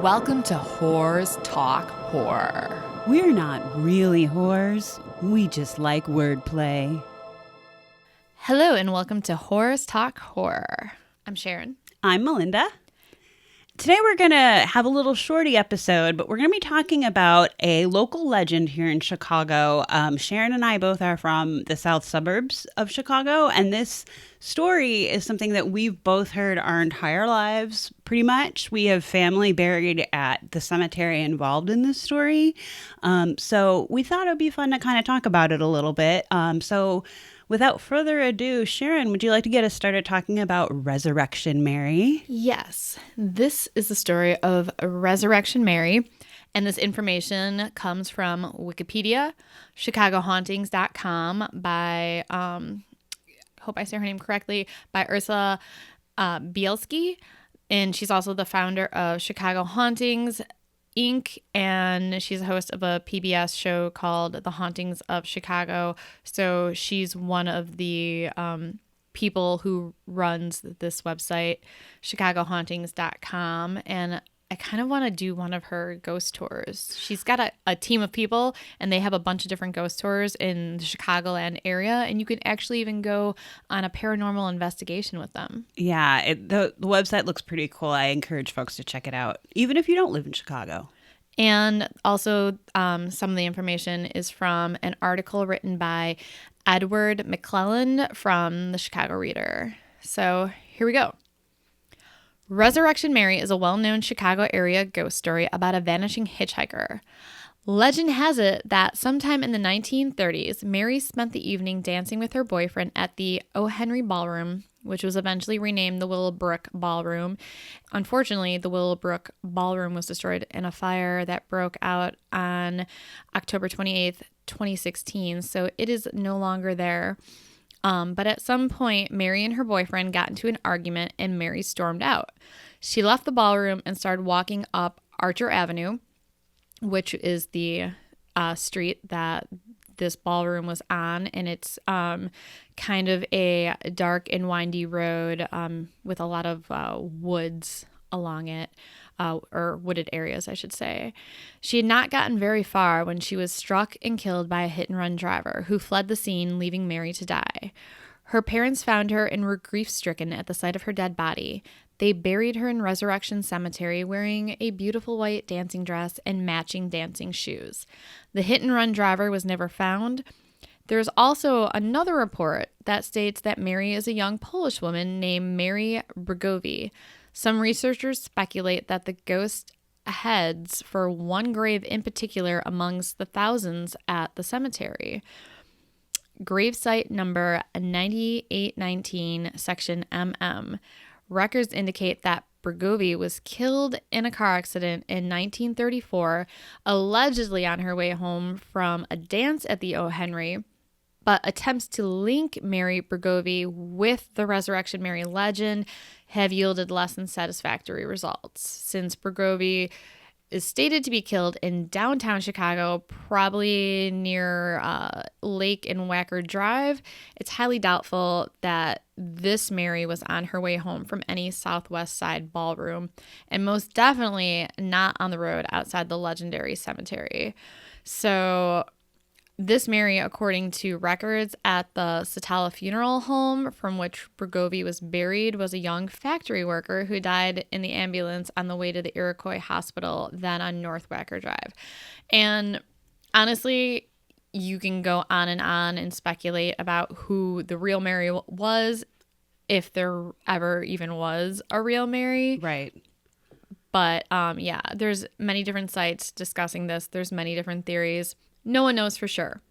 Welcome to Whores Talk Horror. We're not really whores. We just like wordplay. Hello and welcome to Whores Talk Horror. I'm Sharon. I'm Melinda. Today we're going to have a little shorty episode, but we're going to be talking about a local legend here in Chicago. Sharon and I both are from the south suburbs of Chicago, and this story is something that we've both heard our entire lives, pretty much. We have family buried at the cemetery involved in this story, so we thought it would be fun to kind of talk about it a little bit. Without further ado, Sharon, would you like to get us started talking about Resurrection Mary? Yes, this is the story of Resurrection Mary, and this information comes from Wikipedia, ChicagoHauntings.com by, hope I say her name correctly, by Ursula Bielski, and she's also the founder of Chicago Hauntings, Inc., and she's a host of a PBS show called The Hauntings of Chicago. So she's one of the people who runs this website, ChicagoHauntings.com, and I kind of want to do one of her ghost tours. She's got a team of people, and they have a bunch of different ghost tours in the Chicagoland area, and you can actually even go on a paranormal investigation with them. Yeah, the website looks pretty cool. I encourage folks to check it out, even if you don't live in Chicago. And also some of the information is from an article written by Edward McClellan from the Chicago Reader. So here we go. Resurrection Mary is a well-known Chicago area ghost story about a vanishing hitchhiker. Legend has it that sometime in the 1930s, Mary spent the evening dancing with her boyfriend at the O. Henry Ballroom, which was eventually renamed the Willowbrook Ballroom. Unfortunately, the Willowbrook Ballroom was destroyed in a fire that broke out on October 28th, 2016, so it is no longer there. But at some point, Mary and her boyfriend got into an argument and Mary stormed out. She left the ballroom and started walking up Archer Avenue, which is the street that this ballroom was on. And it's kind of a dark and windy road with a lot of woods along it. Or wooded areas, I should say. She had not gotten very far when she was struck and killed by a hit-and-run driver who fled the scene, leaving Mary to die. Her parents found her and were grief-stricken at the sight of her dead body. They buried her in Resurrection Cemetery wearing a beautiful white dancing dress and matching dancing shoes. The hit-and-run driver was never found. There's also another report that states that Mary is a young Polish woman named Mary Bregovi. Some researchers speculate that the ghost heads for one grave in particular amongst the thousands at the cemetery. Gravesite number 9819, section MM. Records indicate that Bregovi was killed in a car accident in 1934, allegedly on her way home from a dance at the O. Henry. But attempts to link Mary Bregovi with the Resurrection Mary legend have yielded less than satisfactory results. Since Bregovi is stated to be killed in downtown Chicago, probably near Lake and Wacker Drive, it's highly doubtful that this Mary was on her way home from any Southwest Side ballroom, and most definitely not on the road outside the legendary cemetery. So this Mary, according to records at the Satala Funeral Home from which Bregovi was buried, was a young factory worker who died in the ambulance on the way to the Iroquois Hospital, then on North Wacker Drive. And honestly, you can go on and speculate about who the real Mary was, if there ever even was a real Mary. Right. But yeah, there's many different sites discussing this. There's many different theories. No one knows for sure,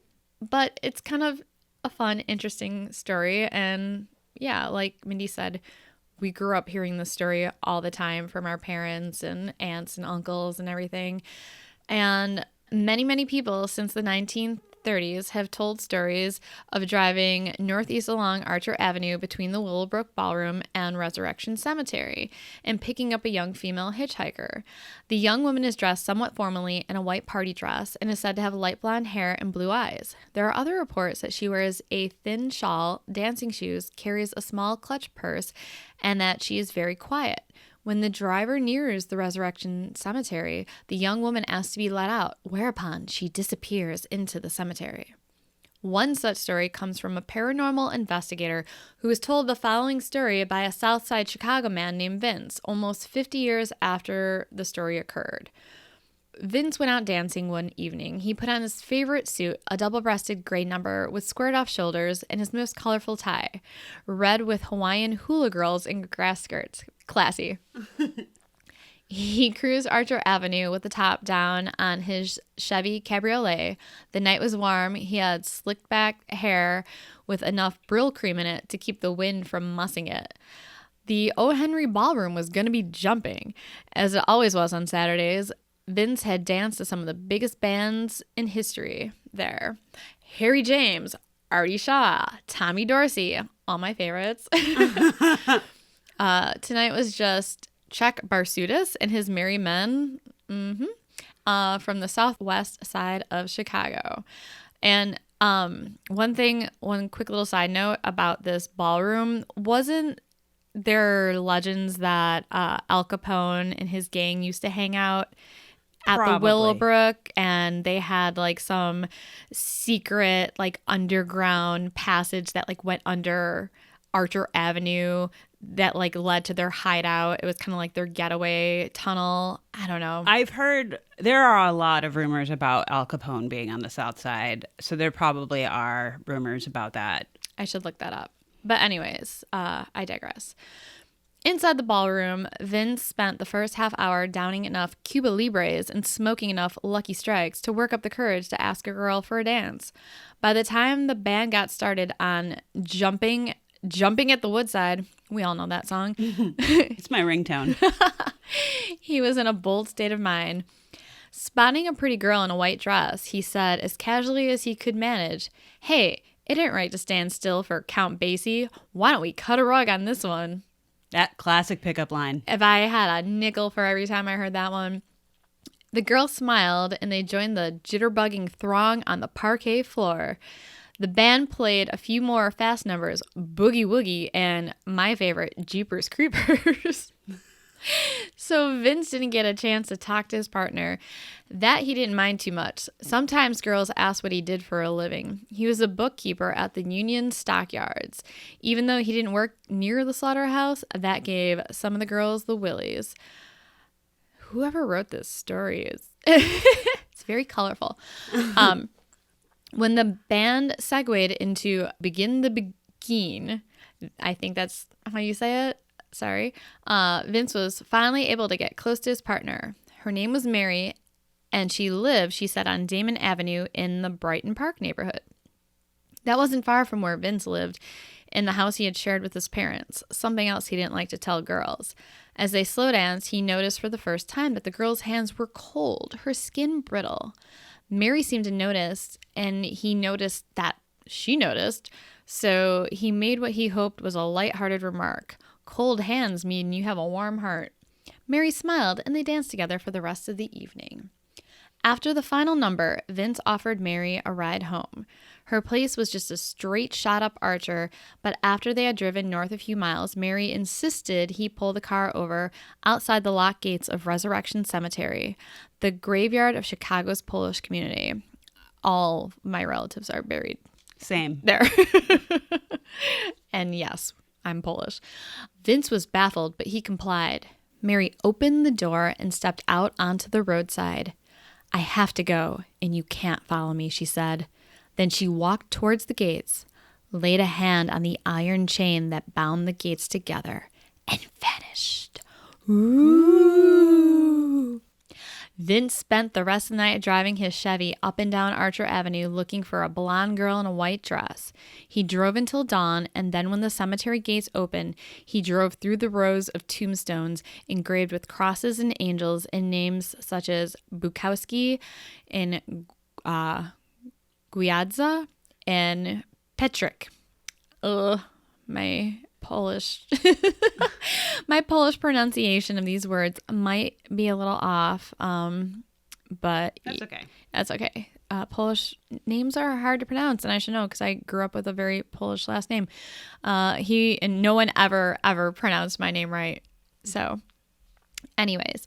but it's kind of a fun, interesting story. And yeah, like Mindy said, we grew up hearing this story all the time from our parents and aunts and uncles and everything. And many, many people since the 1930s have told stories of driving northeast along Archer Avenue between the Willowbrook Ballroom and Resurrection Cemetery and picking up a young female hitchhiker. The young woman is dressed somewhat formally in a white party dress and is said to have light blonde hair and blue eyes. There are other reports that she wears a thin shawl, dancing shoes, carries a small clutch purse, and that she is very quiet. When the driver nears the Resurrection Cemetery, the young woman asks to be let out, whereupon she disappears into the cemetery. One such story comes from a paranormal investigator who was told the following story by a Southside Chicago man named Vince, almost 50 years after the story occurred. Vince went out dancing one evening. He put on his favorite suit, a double-breasted gray number with squared-off shoulders, and his most colorful tie, red with Hawaiian hula girls and grass skirts. Classy. He cruised Archer Avenue with the top down on his Chevy Cabriolet. The night was warm. He had slicked back hair with enough Brill cream in it to keep the wind from mussing it. The O. Henry Ballroom was going to be jumping, as it always was on Saturdays. Vince had danced to some of the biggest bands in history there. Harry James, Artie Shaw, Tommy Dorsey, all my favorites. Tonight was just Chuck Barsudis and his Merry Men from the southwest side of Chicago. And one quick little side note about this ballroom, wasn't there legends that Al Capone and his gang used to hang out at the Willowbrook, and they had like some secret like underground passage that like went under Archer Avenue that like led to their hideout? It was kind of like their getaway tunnel. I don't know. I've heard there are a lot of rumors about Al Capone being on the South Side, so there probably are rumors about that. I should look that up. But anyways, I digress. Inside the ballroom, Vince spent the first half hour downing enough Cuba Libres and smoking enough Lucky Strikes to work up the courage to ask a girl for a dance. By the time the band got started on Jumping at the Woodside, we all know that song. It's my ringtone. He was in a bold state of mind. Spotting a pretty girl in a white dress, he said as casually as he could manage, "Hey, it ain't right to stand still for Count Basie. Why don't we cut a rug on this one?" That classic pickup line. If I had a nickel for every time I heard that one. The girl smiled, and they joined the jitterbugging throng on the parquet floor. The band played a few more fast numbers, Boogie Woogie, and my favorite, Jeepers Creepers. So Vince didn't get a chance to talk to his partner. That he didn't mind too much. Sometimes girls asked what he did for a living. He was a bookkeeper at the Union Stockyards. Even though he didn't work near the slaughterhouse, that gave some of the girls the willies. Whoever wrote this story is it's very colorful. When the band segued into Begin the Begin, I think that's how you say it. Sorry. Vince was finally able to get close to his partner. Her name was Mary, and she lived, she said, on Damon Avenue in the Brighton Park neighborhood. That wasn't far from where Vince lived, in the house he had shared with his parents, something else he didn't like to tell girls. As they slow danced, he noticed for the first time that the girl's hands were cold, her skin brittle. Mary seemed to notice, and he noticed that she noticed, so he made what he hoped was a lighthearted remark. "Cold hands mean you have a warm heart." Mary smiled, and they danced together for the rest of the evening. After the final number, Vince offered Mary a ride home. Her place was just a straight shot up Archer, but after they had driven north a few miles, Mary insisted he pull the car over outside the locked gates of Resurrection Cemetery, the graveyard of Chicago's Polish community. All my relatives are buried Same. there. And yes, I'm Polish. Vince was baffled, but he complied. Mary opened the door and stepped out onto the roadside. "I have to go, and you can't follow me," she said. Then she walked towards the gates, laid a hand on the iron chain that bound the gates together, and vanished. Ooh. Vince spent the rest of the night driving his Chevy up and down Archer Avenue looking for a blonde girl in a white dress. He drove until dawn, and then when the cemetery gates opened, he drove through the rows of tombstones engraved with crosses and angels and names such as Bukowski and Gwiazda and Petrick. My Polish my Polish pronunciation of these words might be a little off, but That's okay. That's okay. Polish names are hard to pronounce, and I should know because I grew up with a very Polish last name. No one ever pronounced my name right. So Anyways,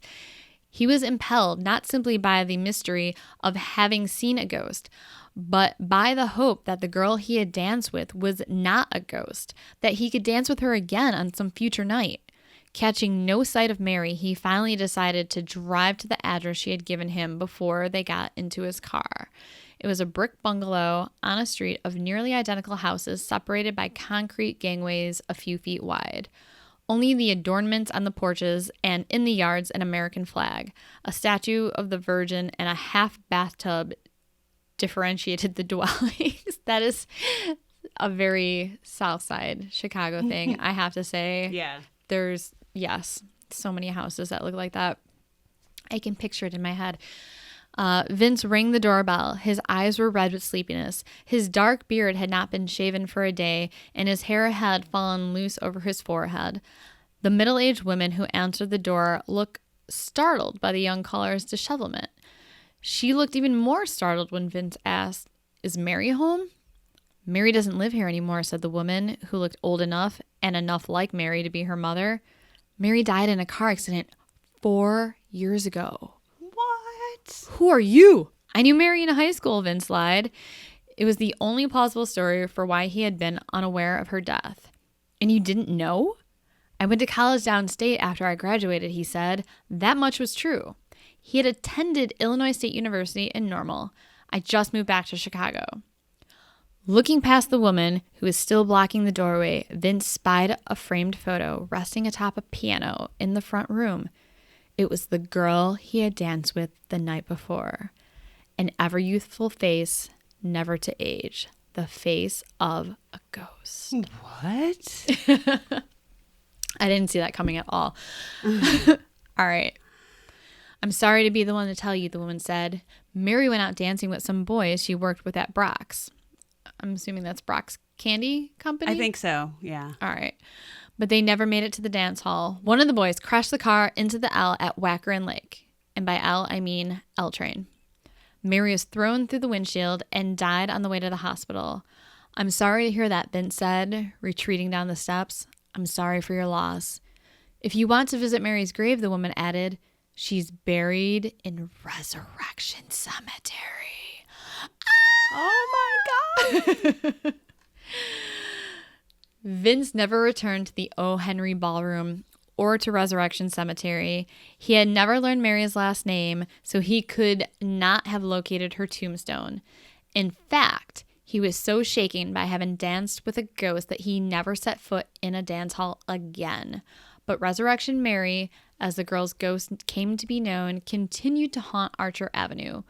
he was impelled not simply by the mystery of having seen a ghost, but by the hope that the girl he had danced with was not a ghost, that he could dance with her again on some future night. Catching no sight of Mary, he finally decided to drive to the address she had given him before they got into his car. It was a brick bungalow on a street of nearly identical houses separated by concrete gangways a few feet wide. Only the adornments on the porches and in the yards an American flag, a statue of the Virgin, and a half bathtub differentiated the dwellings. That is a very South Side Chicago thing, I have to say. Yeah. There's, yes, so many houses that look like that. I can picture it in my head. Vince rang the doorbell. His eyes were red with sleepiness. His dark beard had not been shaven for a day, and his hair had fallen loose over his forehead. The middle-aged woman who answered the door looked startled by the young caller's dishevelment. She looked even more startled when Vince asked, "Is Mary home?" "Mary doesn't live here anymore," said the woman, who looked old enough and enough like Mary to be her mother. "Mary died in a car accident 4 years ago." What? "Who are you?" "I knew Mary in high school," Vince lied. It was the only plausible story for why he had been unaware of her death. "And you didn't know?" "I went to college downstate after I graduated," he said. That much was true. He had attended Illinois State University in Normal. "I just moved back to Chicago." Looking past the woman, who was still blocking the doorway, Vince spied a framed photo resting atop a piano in the front room. It was the girl he had danced with the night before. An ever-youthful face, never to age. The face of a ghost. What? I didn't see that coming at all. All right. "I'm sorry to be the one to tell you," the woman said. "Mary went out dancing with some boys she worked with at Brock's." I'm assuming that's Brock's Candy Company? I think so, yeah. All right. "But they never made it to the dance hall. One of the boys crashed the car into the L at Wackerin Lake. And by L, I mean L train. Mary was thrown through the windshield and died on the way to the hospital." "I'm sorry to hear that," Vince said, retreating down the steps. "I'm sorry for your loss." "If you want to visit Mary's grave," the woman added, "she's buried in Resurrection Cemetery." Oh my God. Vince never returned to the O. Henry Ballroom or to Resurrection Cemetery. He had never learned Mary's last name, so he could not have located her tombstone. In fact, he was so shaken by having danced with a ghost that he never set foot in a dance hall again. But Resurrection Mary, as the girl's ghost came to be known, continued to haunt Archer Avenue.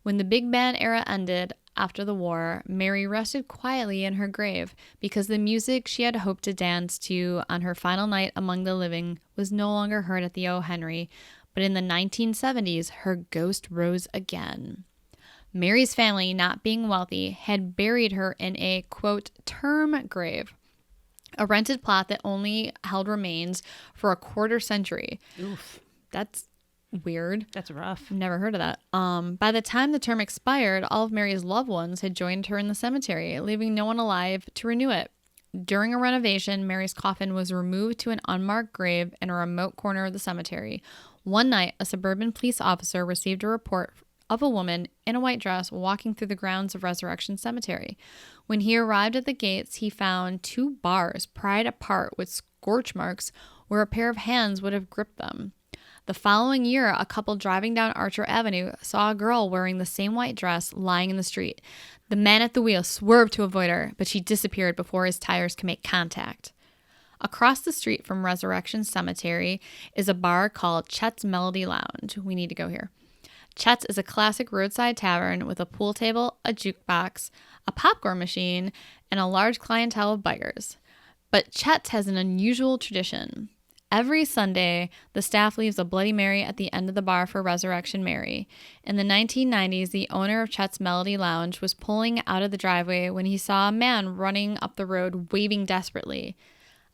When the big band era ended after the war, Mary rested quietly in her grave because the music she had hoped to dance to on her final night among the living was no longer heard at the O. Henry, but in the 1970s, her ghost rose again. Mary's family, not being wealthy, had buried her in a, quote, term grave, a rented plot that only held remains for a quarter century. Oof. That's weird. That's rough. Never heard of that. By the time the term expired, all of Mary's loved ones had joined her in the cemetery, leaving no one alive to renew it. During a renovation, Mary's coffin was removed to an unmarked grave in a remote corner of the cemetery. One night, a suburban police officer received a report of a woman in a white dress walking through the grounds of Resurrection Cemetery. When he arrived at the gates, he found 2 bars pried apart with scorch marks where a pair of hands would have gripped them. The following year, a couple driving down Archer Avenue saw a girl wearing the same white dress lying in the street. The man at the wheel swerved to avoid her, but she disappeared before his tires could make contact. Across the street from Resurrection Cemetery is a bar called Chet's Melody Lounge. We need to go here. Chet's is a classic roadside tavern with a pool table, a jukebox, a popcorn machine, and a large clientele of bikers. But Chet's has an unusual tradition. Every Sunday, the staff leaves a Bloody Mary at the end of the bar for Resurrection Mary. In the 1990s, the owner of Chet's Melody Lounge was pulling out of the driveway when he saw a man running up the road waving desperately.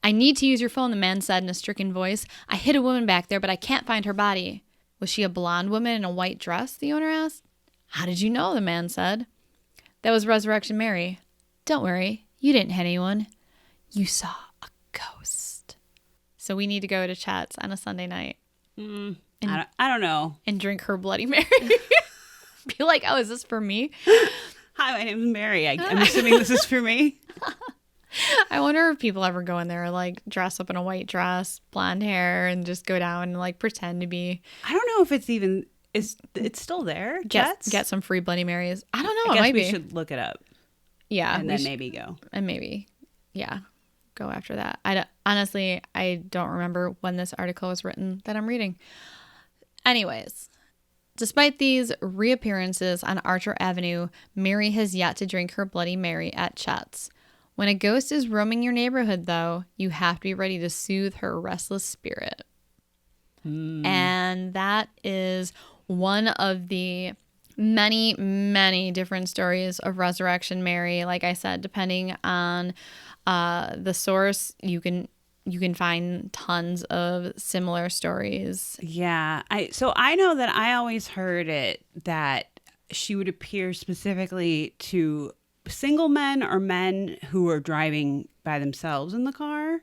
"I need to use your phone," the man said in a stricken voice. "I hit a woman back there, but I can't find her body." "Was she a blonde woman in a white dress?" the owner asked. "How did you know?" the man said. "That was Resurrection Mary." "Don't worry, you didn't hit anyone. You saw a ghost." So we need to go to Chet's on a Sunday night. I don't know. And drink her Bloody Mary. Be like, oh, is this for me? Hi, my name is Mary. I'm assuming this is for me. I wonder if people ever go in there like dress up in a white dress, blonde hair, and just go down and like pretend to be. I don't know if it's even it's still there. Get some free Bloody Marys. I don't know. I guess it might we be. should look it up. Yeah, and then maybe go. And maybe, yeah, go after that. Honestly, I don't remember when this article was written that I'm reading. Anyways, despite these reappearances on Archer Avenue, Mary has yet to drink her Bloody Mary at Chet's. When a ghost is roaming your neighborhood, though, you have to be ready to soothe her restless spirit. And that is one of the many, many different stories of Resurrection Mary. Like I said, depending on the source, you can find tons of similar stories. Yeah. So I know that I always heard it that she would appear specifically to single men or men who were driving by themselves in the car.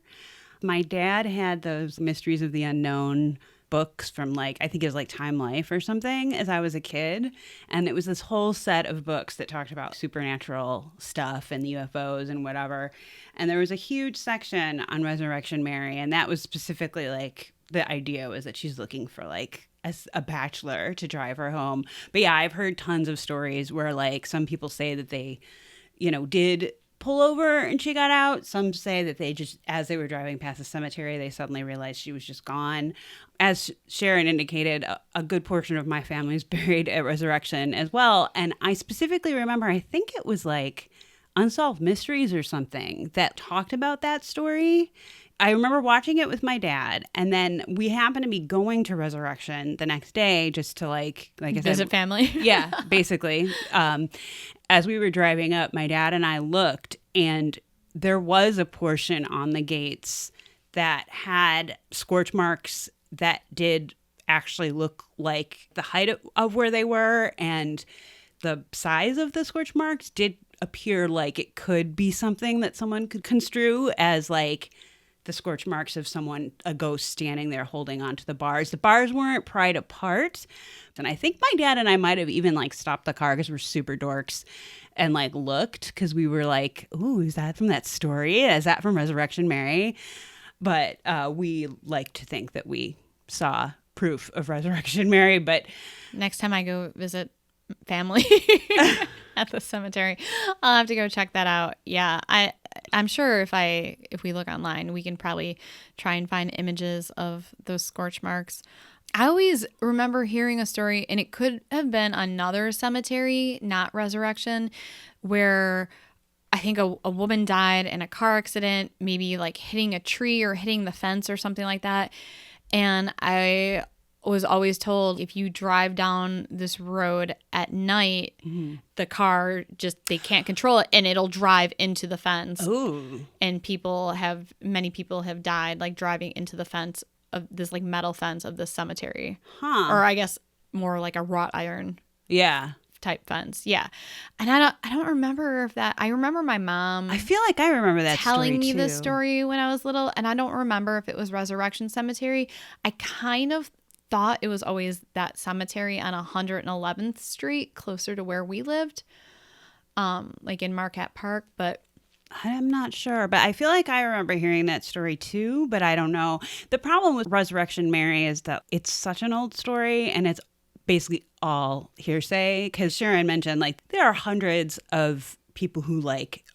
My dad had those Mysteries of the Unknown books from I think it was like Time Life or something as I was a kid. And it was this whole set of books that talked about supernatural stuff and UFOs and whatever. And there was a huge section on Resurrection Mary. And that was specifically the idea was that she's looking for a bachelor to drive her home. But yeah, I've heard tons of stories where some people say that they, did pull over and she got out. Some say that they just, as they were driving past the cemetery, they suddenly realized she was just gone. As Sharon indicated, a good portion of my family is buried at Resurrection as well. And I specifically remember, I think it was Unsolved Mysteries or something that talked about that story. I remember watching it with my dad, and then we happened to be going to Resurrection the next day just to like I said, visit family. Yeah, basically. As we were driving up, my dad and I looked, and there was a portion on the gates that had scorch marks that did actually look like the height of where they were, and the size of the scorch marks did appear like it could be something that someone could construe as the scorch marks of a ghost standing there holding onto the bars. The bars weren't pried apart. And I think my dad and I might have even stopped the car because we're super dorks and looked because we were ooh, is that from that story? Is that from Resurrection Mary? But we like to think that we saw proof of Resurrection Mary. But next time I go visit family at the cemetery, I'll have to go check that out. Yeah, I'm sure if we look online, we can probably try and find images of those scorch marks. I always remember hearing a story, and it could have been another cemetery, not Resurrection, where I think a woman died in a car accident, maybe hitting a tree or hitting the fence or something like that. And I was always told if you drive down this road at night, the car they can't control it and it'll drive into the fence. Ooh. And many people have died driving into the fence of this metal fence of this cemetery. Huh. Or I guess more like a wrought iron. Yeah. Type fence. Yeah. And I don't remember if that, I remember my mom. I feel like I remember that telling me too. this story when I was little, and I don't remember if it was Resurrection Cemetery. I kind of thought it was always that cemetery on 111th Street, closer to where we lived, in Marquette Park, but I'm not sure, but I feel like I remember hearing that story too, but I don't know. The problem with Resurrection Mary is that it's such an old story and it's basically all hearsay, because Sharon mentioned there are hundreds of people who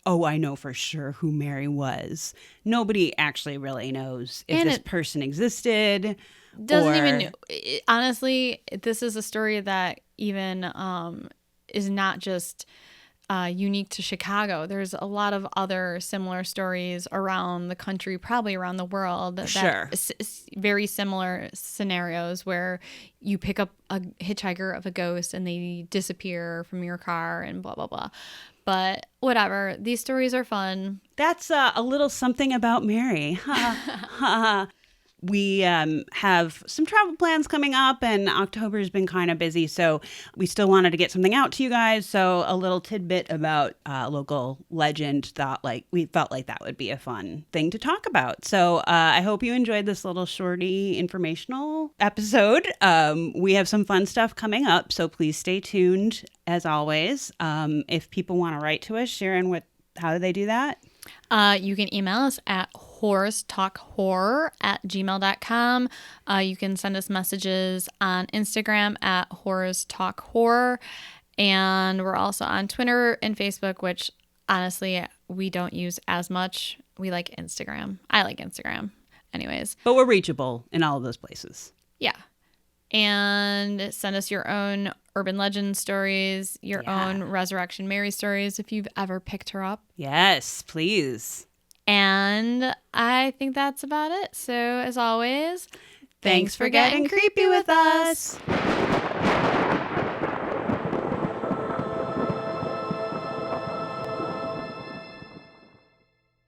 oh, I know for sure who Mary was. Nobody actually really knows if this person existed. Honestly, this is a story that even is not just unique to Chicago. There's a lot of other similar stories around the country, probably around the world. Sure. Very similar scenarios where you pick up a hitchhiker of a ghost and they disappear from your car and blah, blah, blah. But whatever. These stories are fun. That's a little something about Mary. We have some travel plans coming up, and October has been kind of busy, so we still wanted to get something out to you guys. So a little tidbit about local legend we felt like that would be a fun thing to talk about. So I hope you enjoyed this little shorty informational episode. We have some fun stuff coming up, so please stay tuned as always. If people want to write to us, Sharon, how do they do that? You can email us at whorestalkhorror@gmail.com. You can send us messages on Instagram at whorestalkhorror. And we're also on Twitter and Facebook, which honestly we don't use as much. We like Instagram. I like Instagram. Anyways. But we're reachable in all of those places. Yeah. And send us your own urban legend stories, your own Resurrection Mary stories if you've ever picked her up. Yes, please. And I think that's about it. So as always, thanks for getting creepy with us.